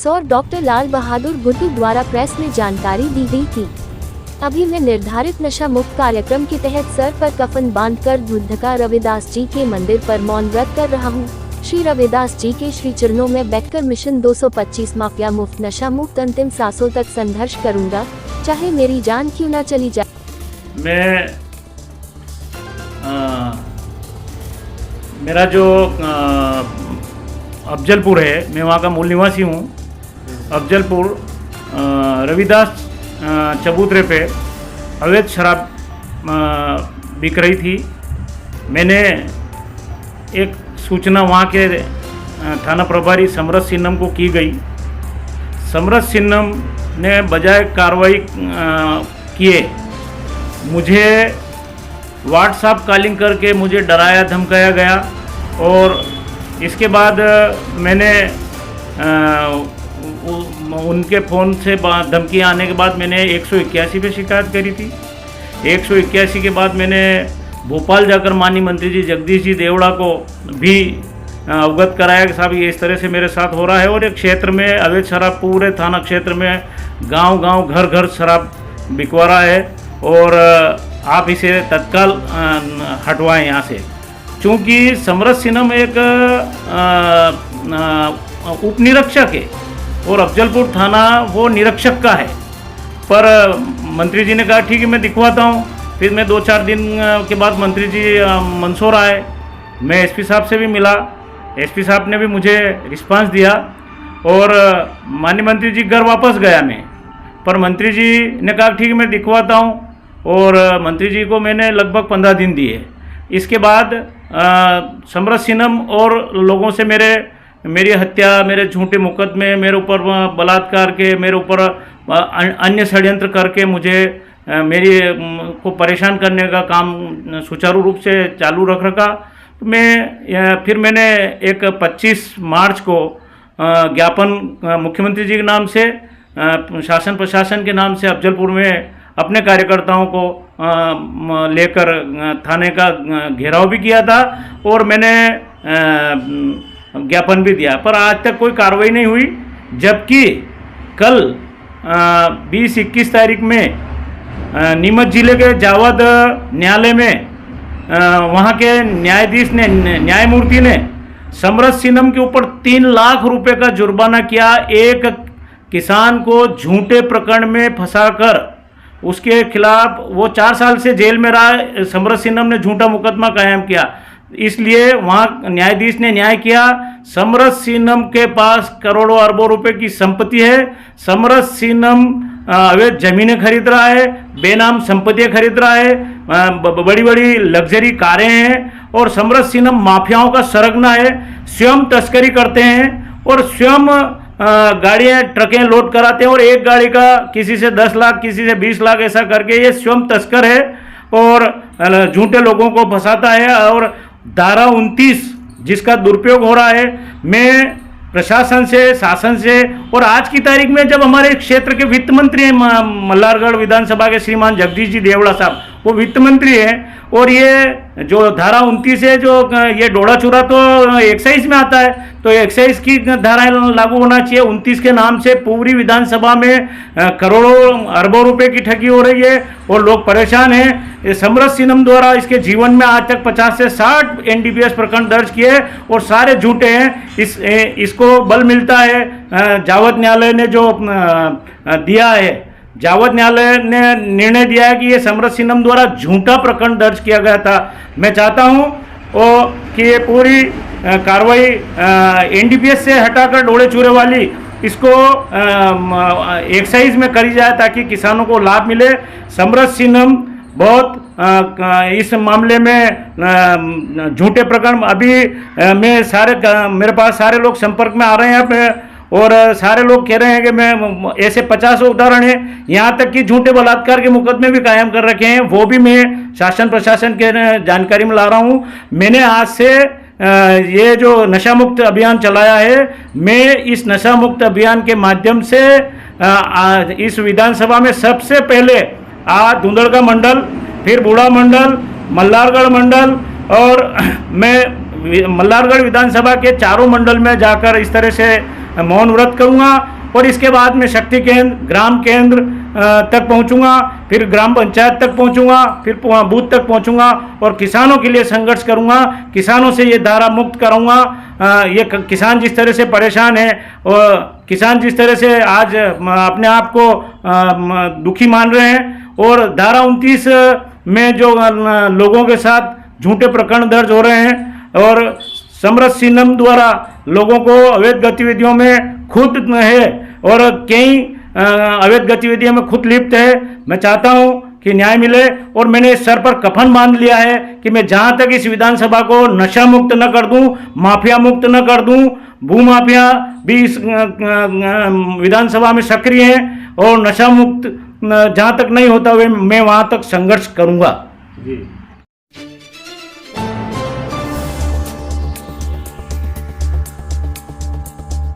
Mandsaur doctor Lal Bahadur Bhutto द्वारा press में जानकारी दी गई थी। अभी मैं निर्धारित नशा मुक्त कार्यक्रम के तहत सर पर कफन बांधकर धुंधका रविदास जी के मंदिर पर मौन व्रत कर रहा हूँ। श्री रविदास जी के श्री चरणों में बैठकर मिशन 225 माफिया मुक्त नशा मुक्त अंतिम सांसों तक संघर्ष करूँगा, चाहे मेरी जान क्यों न चली जाए। मेरा जो अफजलपुर है, मैं वहाँ का मूल निवासी हूँ। अफजलपुर रविदास चबूतरे पे अवैध शराब बिक रही थी। मैंने एक सूचना वहाँ के थाना प्रभारी समरस सिन्नम को की गई। समरस सिन्नम ने बजाय कार्रवाई किए मुझे व्हाट्सएप कॉलिंग करके मुझे डराया धमकाया गया और इसके बाद मैंने उनके फ़ोन से धमकी आने के बाद मैंने 181 पे शिकायत करी थी। 181 के बाद मैंने भोपाल जाकर माननीय मंत्री जी जगदीश जी देवड़ा को भी अवगत कराया कि साहब ये इस तरह से मेरे साथ हो रहा है और एक क्षेत्र में अवैध शराब पूरे थाना क्षेत्र में गांव-गांव घर-घर शराब बिकवा रहा है और आप इसे तत्काल हटवाएं यहाँ से। चूँकि समरस सिन्नम एक उप निरीक्षक है और अफजलपुर थाना वो निरीक्षक का है, पर मंत्री जी ने कहा ठीक है मैं दिखवाता हूँ। फिर मैं 2-4 दिन के बाद मंत्री जी मंदसौर आए, मैं एसपी साहब से भी मिला। एसपी साहब ने भी मुझे रिस्पांस दिया और माननीय मंत्री जी घर वापस गया मैं, पर मंत्री जी ने कहा ठीक है मैं दिखवाता हूँ और मंत्री जी को मैंने लगभग 15 दिन दिए। इसके बाद समरस सिन्नम और लोगों से मेरी हत्या, मेरे झूठे मुकदमे, मेरे ऊपर बलात्कार के, मेरे ऊपर अन्य षड्यंत्र करके मुझे मेरी को परेशान करने का काम सुचारू रूप से चालू रख रखा। फिर मैंने एक 25 मार्च को ज्ञापन मुख्यमंत्री जी के नाम से शासन प्रशासन के नाम से अफजलपुर में अपने कार्यकर्ताओं को लेकर थाने का घेराव भी किया था और मैंने ज्ञापन भी दिया, पर आज तक कोई कार्रवाई नहीं हुई। जबकि कल 20-21 तारीख में नीमच जिले के जावद न्यायालय में वहाँ के न्यायाधीश ने न्यायमूर्ति ने समरस सिन्नम के ऊपर 3 लाख रुपए का जुर्माना किया। एक किसान को झूठे प्रकरण में फंसाकर उसके खिलाफ वो 4 साल से जेल में रहा। समरस सिन्नम ने झूठा मुकदमा कायम किया, इसलिए वहाँ न्यायाधीश ने न्याय किया। समरस सिन्नम के पास करोड़ों अरबों रुपए की संपत्ति है। समरस सिन्नम अवैध जमीनें खरीद रहा है, बेनाम संपत्तियाँ खरीद रहा है, बड़ी बड़ी लग्जरी कारें हैं और समरस सिन्नम माफियाओं का सरगना है। स्वयं तस्करी करते हैं और स्वयं गाड़ियाँ ट्रकें लोड कराते हैं और एक गाड़ी का किसी से 10 लाख किसी से 20 लाख ऐसा करके ये स्वयं तस्कर है और झूठे लोगों को फंसाता है। और धारा 29 जिसका दुरुपयोग हो रहा है, मैं प्रशासन से, शासन से और आज की तारीख में जब हमारे क्षेत्र के वित्त मंत्री हैं मल्हारगढ़ विधानसभा के श्रीमान जगदीश जी देवड़ा साहब, वो वित्त मंत्री हैं और ये जो धारा 29 है, जो ये डोड़ा चूरा तो एक्साइज में आता है, तो एक्साइज की धाराएं लागू होना चाहिए। 29 के नाम से पूरी विधानसभा में करोड़ों अरबों रुपए की ठगी हो रही है और लोग परेशान हैं। समरस सिन्नम द्वारा इसके जीवन में आज तक 50 से 60 NDPS प्रकरण दर्ज किए और सारे झूठे हैं। इसको बल मिलता है जावद न्यायालय ने जो दिया है, जावद न्यायालय ने निर्णय दिया है कि ये समरस सिन्नम द्वारा झूठा प्रकरण दर्ज किया गया था। मैं चाहता हूँ कि ये पूरी कार्रवाई NDPS से हटाकर डोड़े चूरे वाली इसको एक्साइज में करी जाए ताकि किसानों को लाभ मिले। समरस सिन्नम बहुत इस मामले में झूठे प्रकरण अभी मेरे पास सारे लोग संपर्क में आ रहे हैं और सारे लोग कह रहे हैं कि मैं ऐसे 50 उदाहरण हैं, यहाँ तक कि झूठे बलात्कार के मुकदमे भी कायम कर रखे हैं, वो भी मैं शासन प्रशासन के जानकारी में ला रहा हूँ। मैंने आज से ये जो नशा मुक्त अभियान चलाया है, मैं इस नशा मुक्त अभियान के माध्यम से इस विधानसभा में सबसे पहले धुंधड़का मंडल, फिर बूढ़ा मंडल, मल्हारगढ़ मंडल और मैं मल्हारगढ़ विधानसभा के चारों मंडल में जाकर इस तरह से मौन व्रत करूँगा और इसके बाद मैं शक्ति केंद्र, ग्राम केंद्र तक पहुंचूंगा, फिर ग्राम पंचायत तक पहुंचूंगा, फिर बूथ तक पहुंचूंगा और किसानों के लिए संघर्ष करूंगा। किसानों से ये धारा मुक्त कराऊंगा। ये किसान जिस तरह से परेशान है और किसान जिस तरह से आज अपने आप को दुखी मान रहे हैं और धारा 29 में जो लोगों के साथ झूठे प्रकरण दर्ज हो रहे हैं और समरस सिन्हम द्वारा लोगों को अवैध गतिविधियों में खुद है और कई अवैध गतिविधियों में खुद लिप्त है। मैं चाहता हूं कि न्याय मिले और मैंने इस सर पर कफन बांध लिया है कि मैं जहां तक इस विधानसभा को नशा मुक्त न कर दूं, माफिया मुक्त न कर दूं, भूमाफिया भी इस विधानसभा में सक्रिय हैं और नशा मुक्त जहां तक नहीं होता मैं वहां तक संघर्ष करूंगा। जी